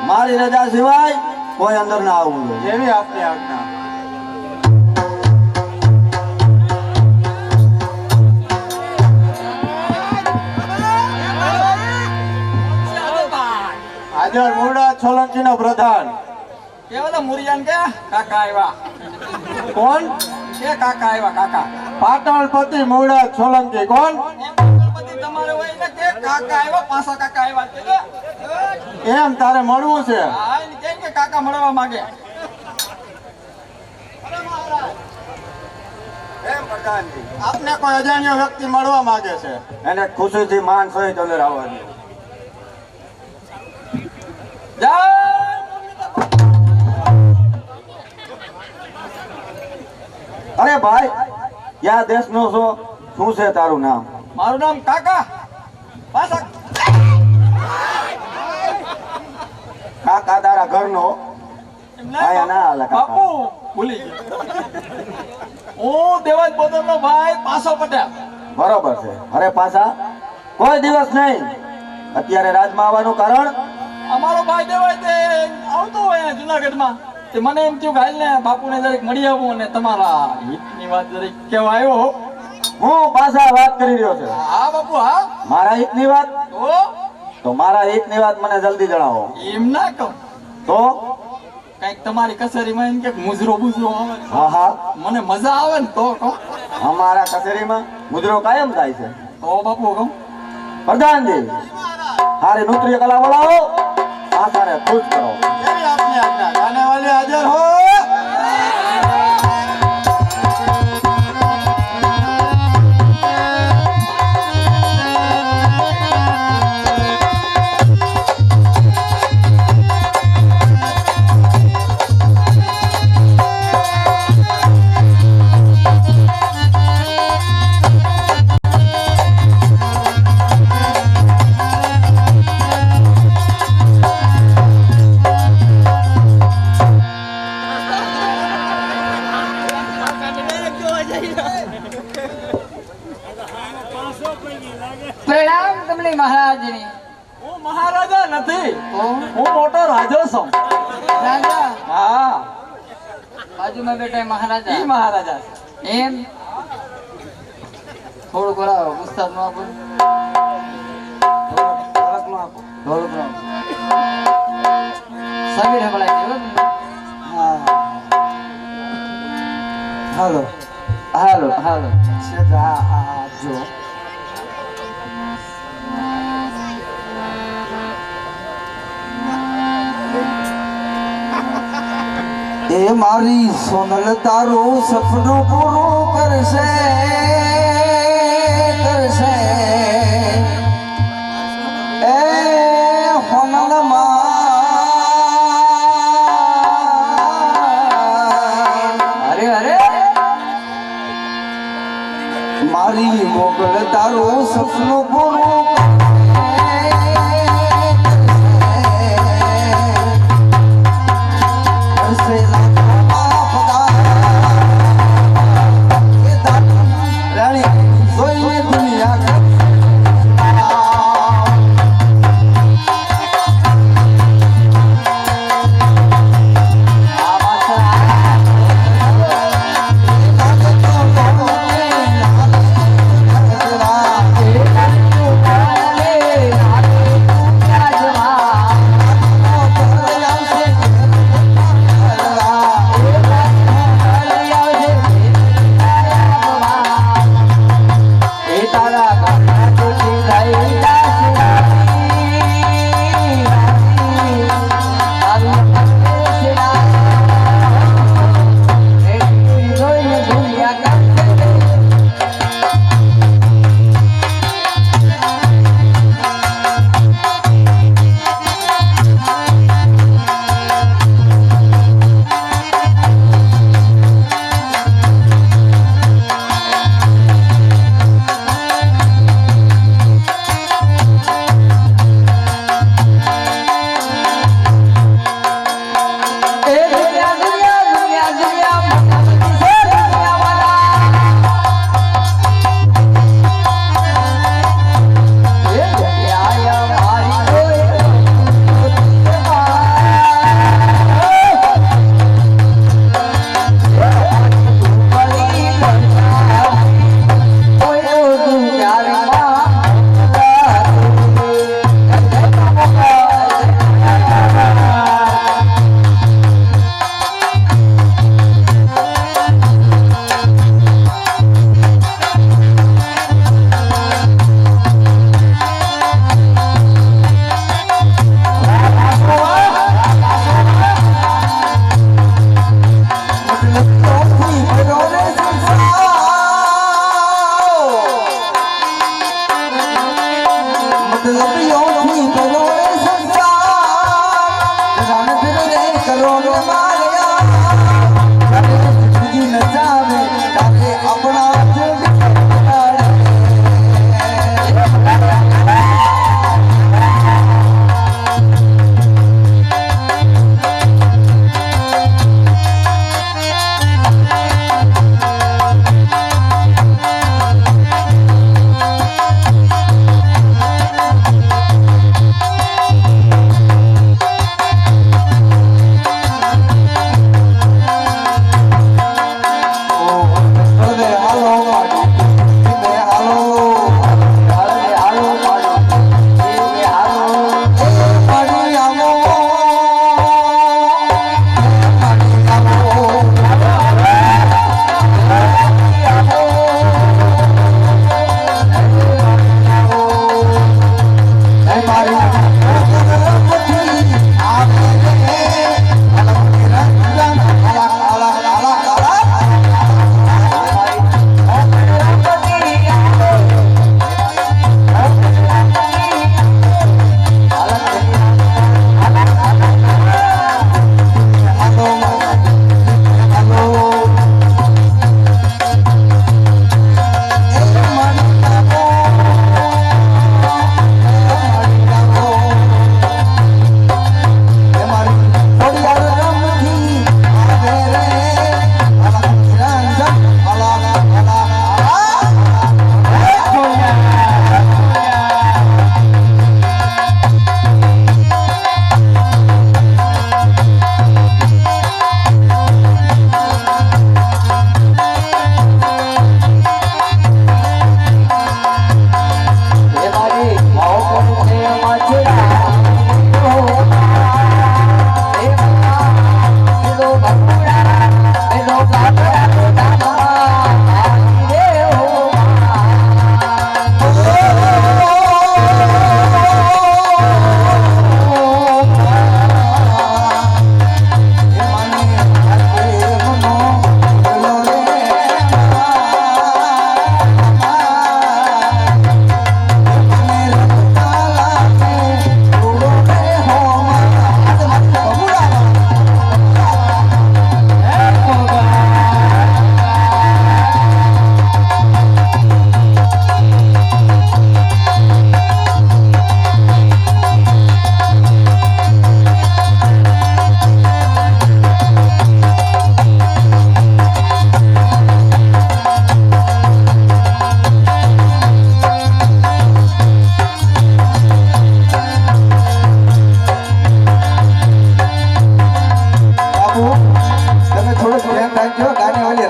મારી રજા સિવાય કોઈ અંદર ના આવવું એવી આપની આજ્ઞા હાજર મુરડા સોલંકી નો પ્રધાન કેવા તો મુરિયાન કે કાકા આવ્યા કોણ કે કાકા આવ્યા કાકા પાટણપતિ મુરડા સોલંકી કોણ ગણપતિ તમારે હોય ને કે કાકા આવ્યા પાછા કાકા આવ્યા કે કે? એમ તારે મળવું છે હા એને કેમ કે કાકા મળવા માંગે આપને કોઈ અજાણ્યો વ્યક્તિ મળવા માંગે છે એને ખુશીથી માન સહિત અંદર આવવાનું જય અરે ભાઈ ક્યાં દેશનો છો શું છે તારું નામ મારું નામ કાકા પાછા કાકા તારા ઘરનો એમ આયા ના હાલે કાકા. બાપુ ભૂલી ગયો હું દેવાજ બોદરનો ભાઈ પાસો પટેલ બરોબર છે અરે પાછા કોઈ દિવસ નહીં અત્યારે રાજમાં આવવાનું કારણ અમારો ભાઈ દેવાય તે આવતો હોય જુનાગઢમાં તે મને એમ થયું કે હાલ ને બાપુને જરીક મળી આવું અને તમારા હિતની વાત જરીક કહેવા આવ્યો હું પાછા વાત કરી રહ્યો છું હા બાપુ હા મારા હિતની વાત તો મારા હિતની વાત મને જલ્દી જણાવો એમ ના કહું તો કઈક તમારી કચેરીમાં એમ કે મુજરો બુજરો આવે ને હા હા મને મજા આવે ને તો કહો અમારા કચેરીમાં મુજરો કાયમ થાય છે તો બાપુ કહું પ્રધાનજી હારી નૃત્ય કલા બોલાવો પાછાને ખુશ કરો એવી આપની આજ્ઞા ગાને વાલે હાજર હો પ્રણામ તમને મહારાજની. હું મહારાજા નથી, તો હું મોટો રાજો છું. રાજા હા, બાજુમાં બેઠા એ ઈ મહારાજા મહારાજા છે. એમ થોડું બોલાવો ગુસ્સા ન આપો ઓળખનું આપો. થોડુંક ન સમીર હમણાં કેવો ને? હા. હાલો હાલો હાલો સીધા આ જો એ મારી સોનલ તારું સપનું પૂરું કરશે કરશે એ હોનલ અરે અરે મારી મોગલ તારું સપનું પૂરું કરશે રાણી જોઈને દુનિયા આ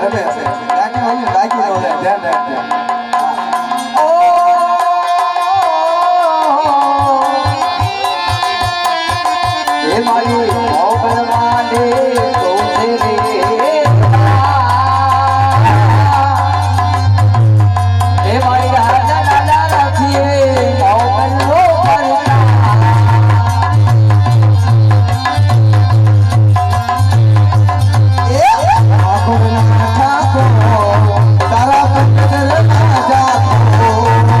રમે છે ગાને વાળી લાગી રહ્યો છે ધ્યાન રાખજો એ મારી મોગલ માંડે કૌશે રે એ મારી રાજા દાદા રાખીએ મોગલ નો પરણા તારા પંદર રાજા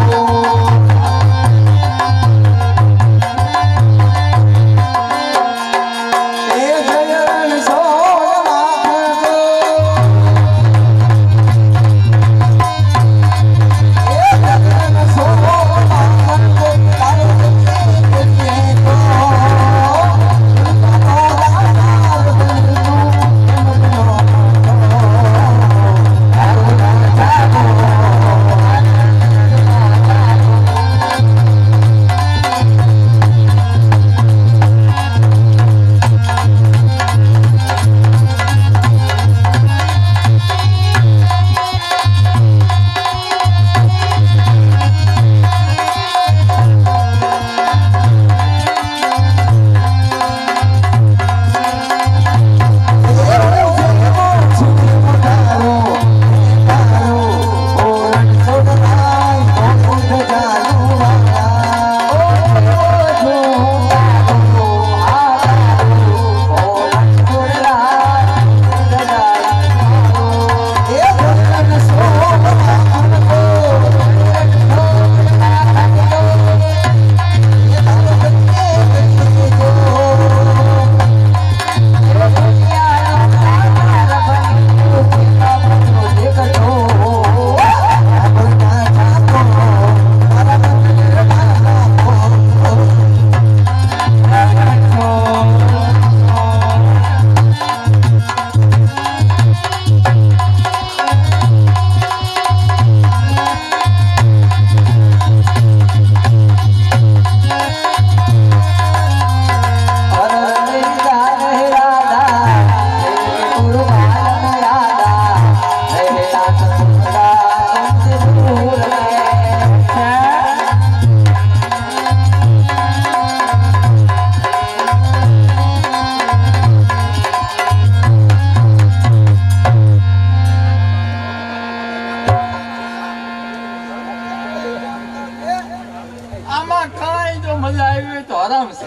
આમાં કાંઈ જો મજા આવી હોય તો આરામ છે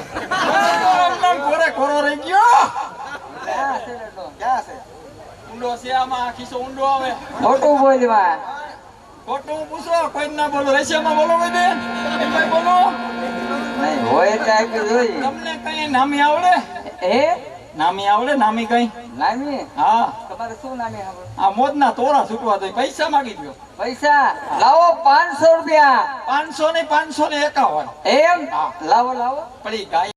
આમ કોરે કોરો રહી ગયો ક્યાં છે રે તો ક્યાં છે ઊંડો છે આમાં ખિસ્સો ઊંડો આવે ખોટું બોલવા ખોટું પૂછો કોઈ ના બોલો રશિયામાં બોલો કોઈ બેન એમાં બોલો નહીં હોય ત્યાં કે જોઈ તમને કઈ નામી આવડે એ નામી આવડે નામી કઈ નામી હા તમારે શું નામી આવે આ મોજના તોરા છૂટવા દો પૈસા માગી દો પૈસા લાવો 500 રૂપિયા 500 ને 51 એમ હા. લાવો લાવો પડી ગાય